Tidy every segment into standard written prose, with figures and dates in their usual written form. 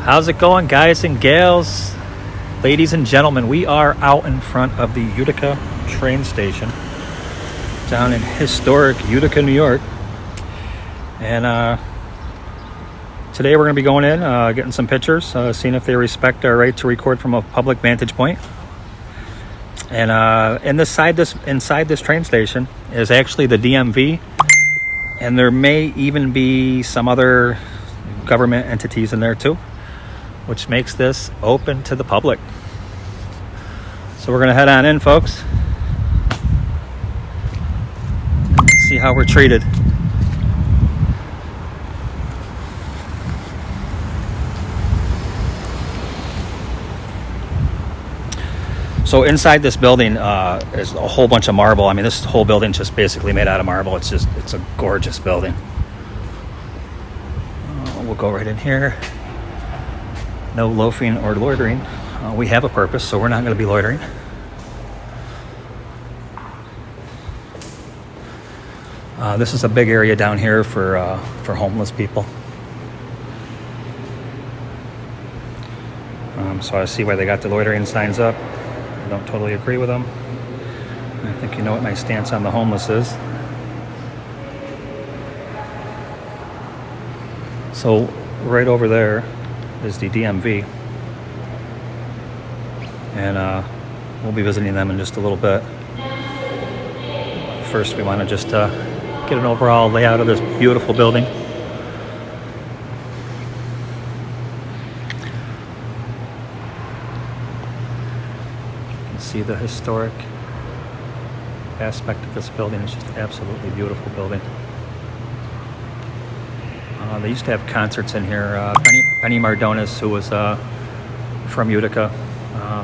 How's it going, guys and gals, ladies and gentlemen? We are out in front of the Utica train station down in historic Utica, New York. And today we're going to be going in, getting some pictures, seeing if they respect our right to record from a public vantage point. And inside this train station is actually the DMV, and there may even be some other government entities in there too, which makes this open to the public. So we're going to head on in, folks. See how we're treated. So inside this building is a whole bunch of marble. I mean, this whole building just basically made out of marble. It's a gorgeous building. We'll go right in here. No loafing or loitering. We have a purpose, so we're not going to be loitering. This is a big area down here for homeless people. So I see why they got the loitering signs up. I don't totally agree with them. I think you know what my stance on the homeless is. So right over there is the DMV, and we'll be visiting them in just a little bit. First, we want to just get an overall layout of this beautiful building. You can see the historic aspect of this building. It's just an absolutely beautiful building. They used to have concerts in here. Penny Mardonis, who was from Utica,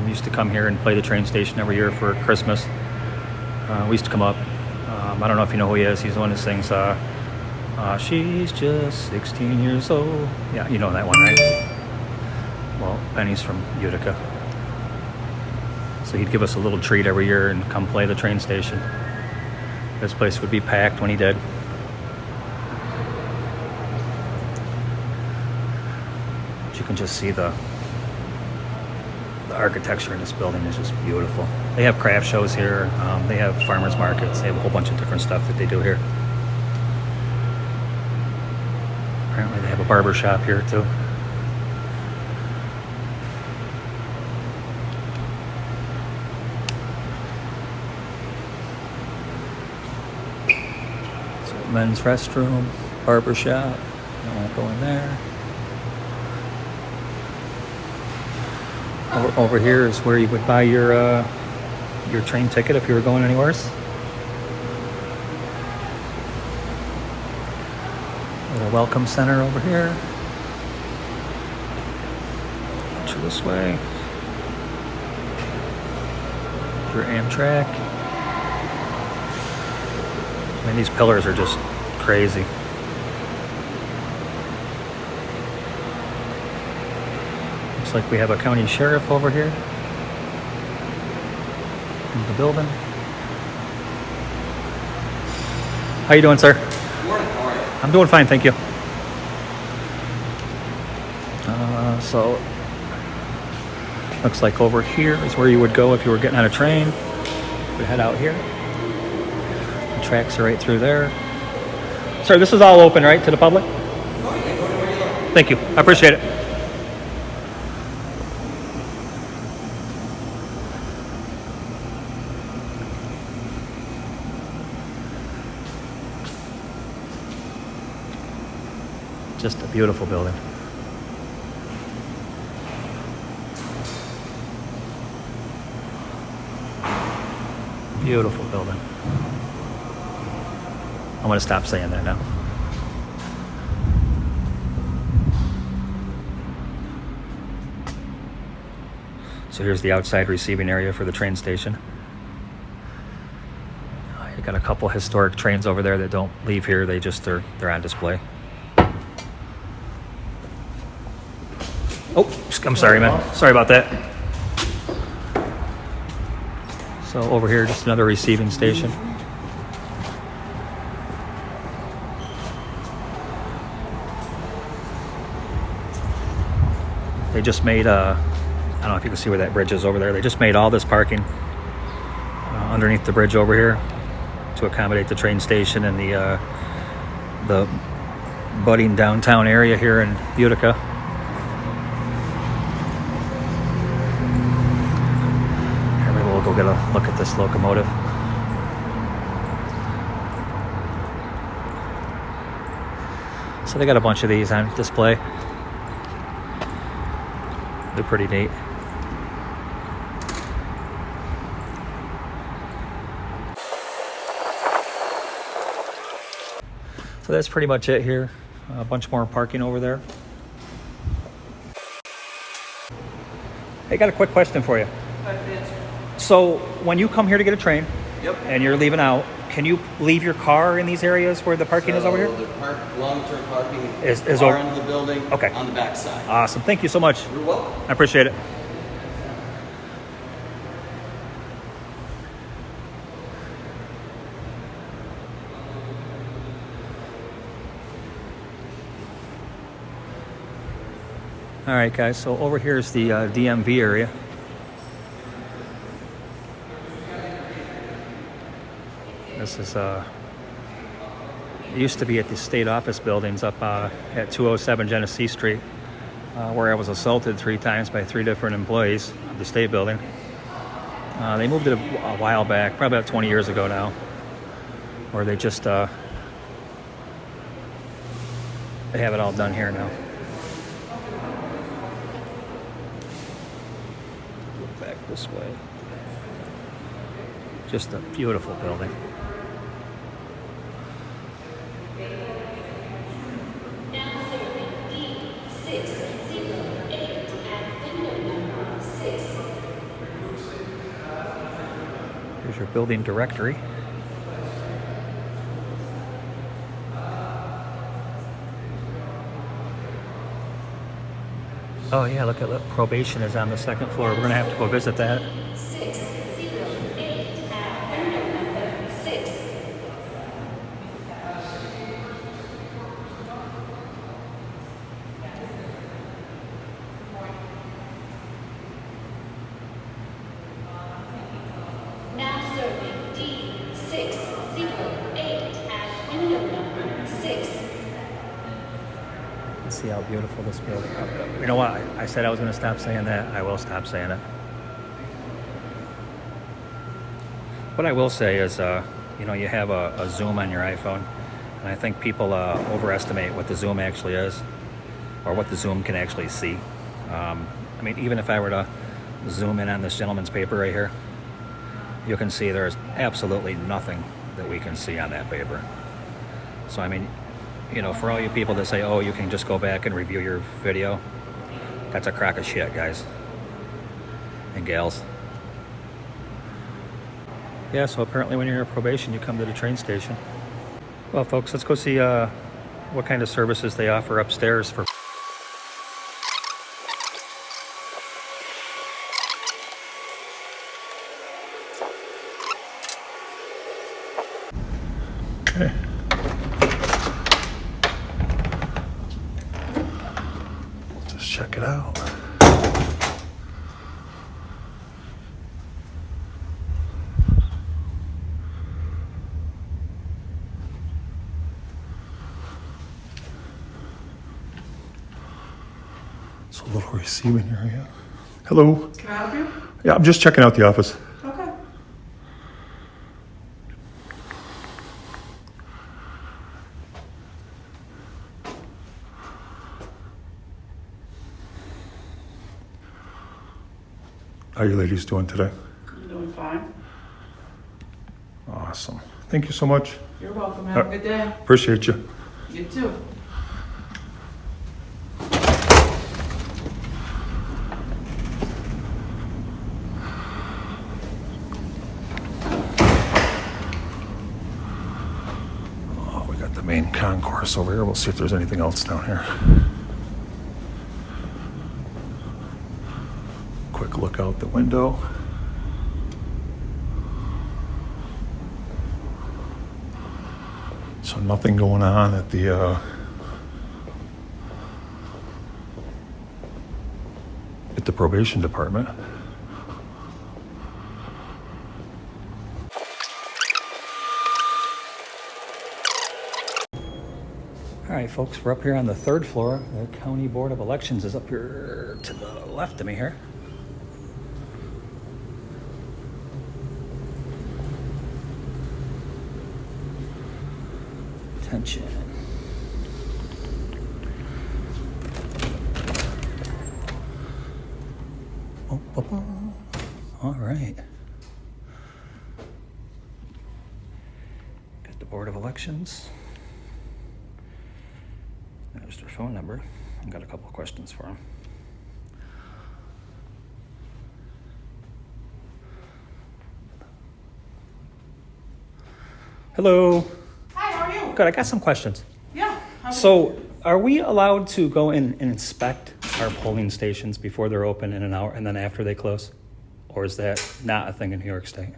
used to come here and play the train station every year for Christmas. We used to come up. I don't know if you know who he is. He's the one that sings, "She's just 16 years old." Yeah, you know that one, right? Well, Penny's from Utica. So he'd give us a little treat every year and come play the train station. This place would be packed when he did. You can just see the architecture in this building is just beautiful. They have craft shows here. They have farmers markets. They have a whole bunch of different stuff that they do here. Apparently they have a barber shop here too. So men's restroom, barber shop. I won't go in there. Over here is where you would buy your train ticket if you were going anywhere. Little welcome center over here. Put you this way. Your Amtrak. I mean, these pillars are just crazy. Looks like we have a county sheriff over here in the building. How you doing, sir? Good morning. How are you? I'm doing fine, thank you. So looks like over here is where you would go if you were getting on a train. You would head out here. The tracks are right through there. Sir, this is all open, right, to the public? Thank you. I appreciate it. Just a beautiful building. Beautiful building. I'm going to stop saying that now. So here's the outside receiving area for the train station. You got a couple historic trains over there that don't leave here. They're on display. Oh, I'm sorry, man. Sorry about that. So over here, just another receiving station. They just made, I don't know if you can see where that bridge is over there. They just made all this parking underneath the bridge over here to accommodate the train station and the budding downtown area here in Utica. Here, maybe we'll go get a look at this locomotive. So they got a bunch of these on display. They're pretty neat. So that's pretty much it here. A bunch more parking over there. Hey, got a quick question for you. So when you come here to get a train, yep, and you're leaving out, can you leave your car in these areas where the parking is over here? The long-term parking is far over end of the building, okay, on the back side. Awesome. Thank you so much. You're welcome. I appreciate it. All right, guys, so over here is the DMV area. This is, it used to be at the state office buildings up at 207 Genesee Street, where I was assaulted 3 times by 3 different employees of the state building. They moved it a while back, probably about 20 years ago now, where they just, they have it all done here now. Back this way. Just a beautiful building. Now serving D608 at window number 6. Here's your building directory. Oh yeah, look at Probation is on the 2nd floor. We're gonna have to go visit that. 608 at window number 6. Now serving D608 at window number 6. See how beautiful this building is. You know what? I said I was going to stop saying that. I will stop saying it. What I will say is, you know, you have a zoom on your iPhone, and I think people overestimate what the zoom actually is, or what the zoom can actually see. I mean, even if I were to zoom in on this gentleman's paper right here, you can see there's absolutely nothing that we can see on that paper. So, I mean, you know, for all you people that say, oh, you can just go back and review your video, that's a crock of shit, guys and gals. Yeah, so apparently when you're on probation, you come to the train station. Well, folks, let's go see what kind of services they offer upstairs for. Okay. Just check it out. It's a little receiving area. Hello. Can I help you? Yeah, I'm just checking out the office. Okay. How are you ladies doing today? I'm doing fine. Awesome. Thank you so much. You're welcome. Have a good day. Appreciate you. You too. Oh, we got the main concourse over here. We'll see if there's anything else down here. Quick look out the window. So nothing going on at the at the probation department. All right, folks, we're up here on the 3rd floor. The County Board of Elections is up here to the left of me here. Attention. All right. Got the Board of Elections. There's their phone number. I've got a couple of questions for them. Hello. Hi, how are you? Good, I got some questions. Yeah. So, are we allowed to go in and inspect our polling stations before they're open in an hour and then after they close? Or is that not a thing in New York State?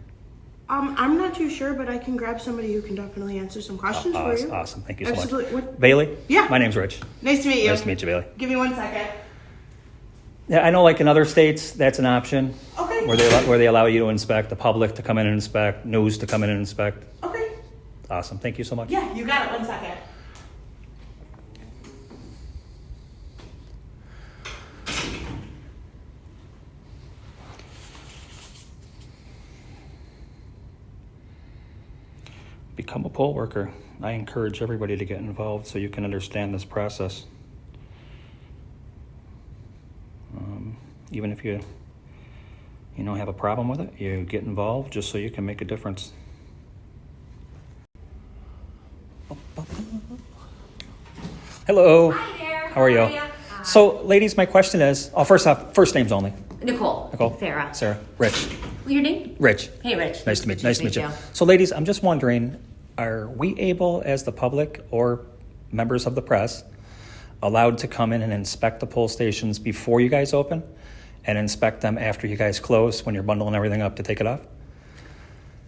I'm not too sure, but I can grab somebody who can definitely answer some questions for you. Awesome, thank you so Absolutely. much. What? Bailey? Yeah. My name's Rich. Nice to meet you. Nice to meet you, Bailey. Give me 1 second. Yeah, I know like in other states, that's an option. Okay. Where they allow you to inspect, the public to come in and inspect, news to come in and inspect. Okay. Awesome, thank you so much. Yeah, you got it. 1 second. Become a poll worker. I encourage everybody to get involved so you can understand this process. Even if you don't have a problem with it, you get involved just so you can make a difference. Hello. Hi there. How are you? ya? So, ladies, my question is, first off, first names only. Nicole. Nicole. Sarah. Sarah. Rich. Your name? Rich. Hey, Rich. Nice to meet you. So, ladies, I'm just wondering, are we able, as the public or members of the press, allowed to come in and inspect the poll stations before you guys open and inspect them after you guys close when you're bundling everything up to take it off?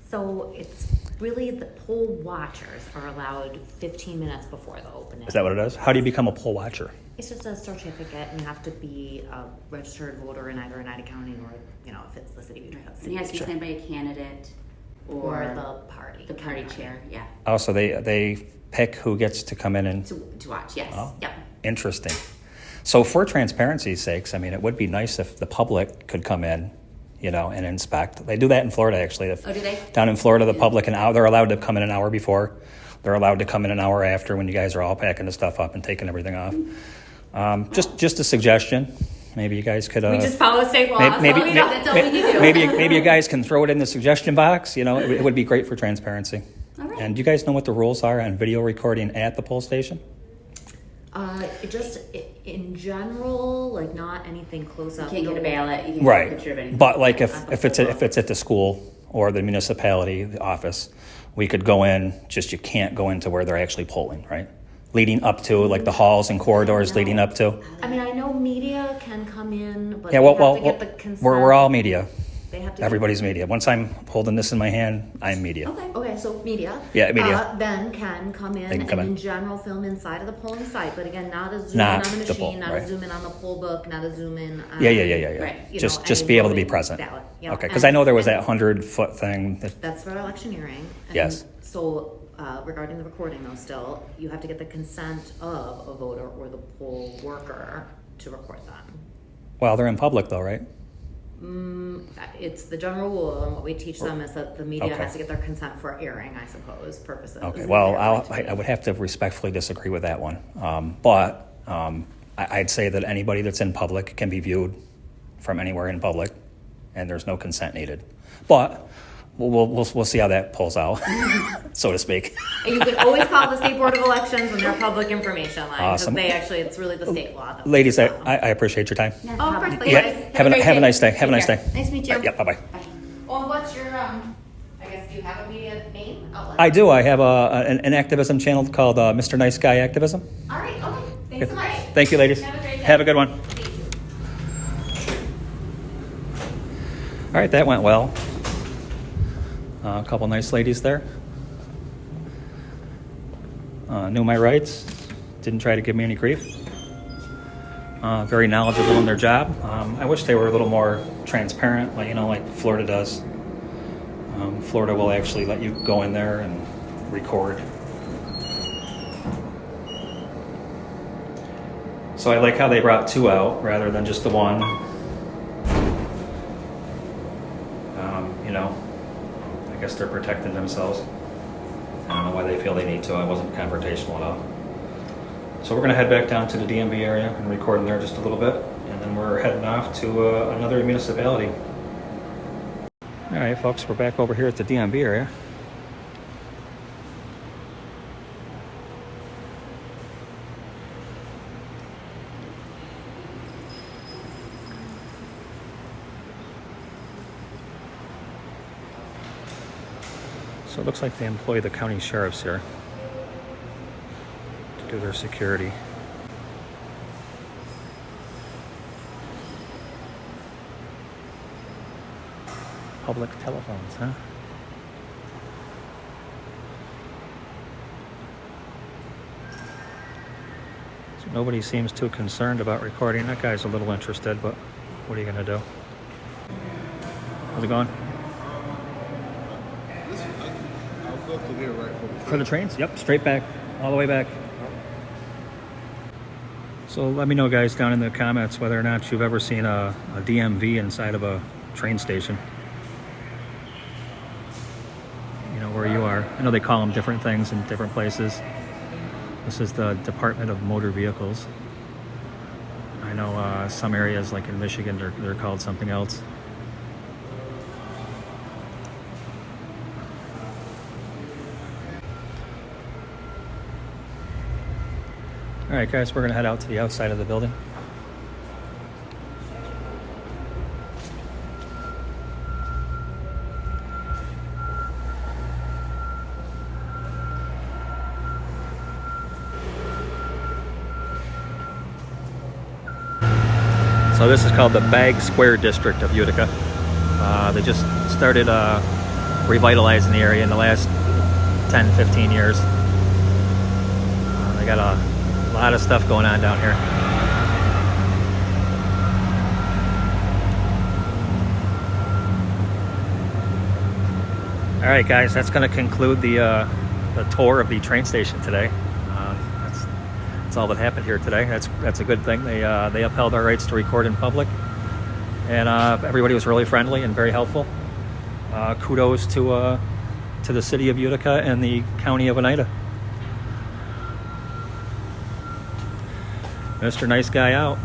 So it's really the poll watchers are allowed 15 minutes before the opening. Is that what it is? How do you become a poll watcher? It's just a certificate, and you have to be a registered voter in either Oneida County or, if it's the city of Utica. It has to be signed by a candidate or the party. the party chair, yeah. Oh, so they pick who gets to come in and... To watch, yes. Oh. Yep. Interesting. So for transparency's sakes, I mean, it would be nice if the public could come in, and inspect. They do that in Florida, actually. Oh, do they? Down in Florida, the public, they're allowed to come in an hour before. They're allowed to come in an hour after when you guys are all packing the stuff up and taking everything off. Just a suggestion. Maybe you guys could... We just follow state law. That's all we need to do. Maybe you guys can throw it in the suggestion box. It would be great for transparency. All right. And do you guys know what the rules are on video recording at the poll station? In general, like not anything close up. You can't get a ballot, you can't Right. get a picture of anything. But like if it's at the school or the municipality, the office, we could go in, just you can't go into where they're actually polling, right? Leading up to, like the halls and corridors leading up to. I mean, I know media can come in, but Yeah, they well, have to get the consent. we're all media. They have to Everybody's media. Once I'm holding this in my hand, I'm media. Okay, so media. Yeah, media. Then can come in They can come and in. in general film inside of the polling site, but again, not a zoom Not in on the the machine, poll, not right. a zoom in on the poll book, not a zoom in on... Yeah. Right, Just be able to be present. Ballot. Yep. Okay, because And- I know there was that and 100-foot thing. That's for electioneering. And Yes. So regarding the recording though, still, you have to get the consent of a voter or the poll worker to record them. Well, they're in public though, right? It's the general rule, and what we teach them is that the media Okay. has to get their consent for airing, I suppose, purposes. Okay, well, I would have to respectfully disagree with that one. But I'd say that anybody that's in public can be viewed from anywhere in public, and there's no consent needed. But we'll see how that pulls out, so to speak. And you can always call the State Board of Elections and their public information line, because Awesome. it's really the state law. that- Ladies, I appreciate your time. Oh, of course, Yeah, guys. have a great nice day. Have a nice Take day. care. Nice to meet you. Yeah, bye-bye. Well, what's your, I guess, do you have a media name outlet? I do. I have an activism channel called Mr. Nice Guy Activism. All right, okay. Thanks so much. Thank you, ladies. Have a great day. Have a good one. All right, that went well. A couple nice ladies there. Knew my rights. Didn't try to give me any grief. very knowledgeable in their job. I wish they were a little more transparent, like Florida does. Florida will actually let you go in there and record. So I like how they brought 2 out rather than just the one. I guess they're protecting themselves. I don't know why they feel they need to. I wasn't confrontational at all. So we're going to head back down to the DMV area and record in there just a little bit. And then we're heading off to another municipality. All right, folks, we're back over here at the DMV area. So it looks like they employ the county sheriffs here to do their security. Public telephones, huh? So nobody seems too concerned about recording. That guy's a little interested, but what are you gonna do? How's it going? I'll go through here right For the trains? Yep, straight back, all the way back. So let me know, guys, down in the comments whether or not you've ever seen a DMV inside of a train station. You know, where you are. I know they call them different things in different places. This is the Department of Motor Vehicles. I know some areas, like in Michigan, they're called something else. All right, guys, we're gonna head out to the outside of the building. So this is called the Bag Square District of Utica. They just started revitalizing the area in the last 10, 15 years. They got a lot of stuff going on down here. All right, guys, that's going to conclude the tour of the train station today. That's all that happened here today. That's a good thing. They upheld our rights to record in public, and everybody was really friendly and very helpful. Kudos to the city of Utica and the county of Oneida. Mr. Nice Guy out.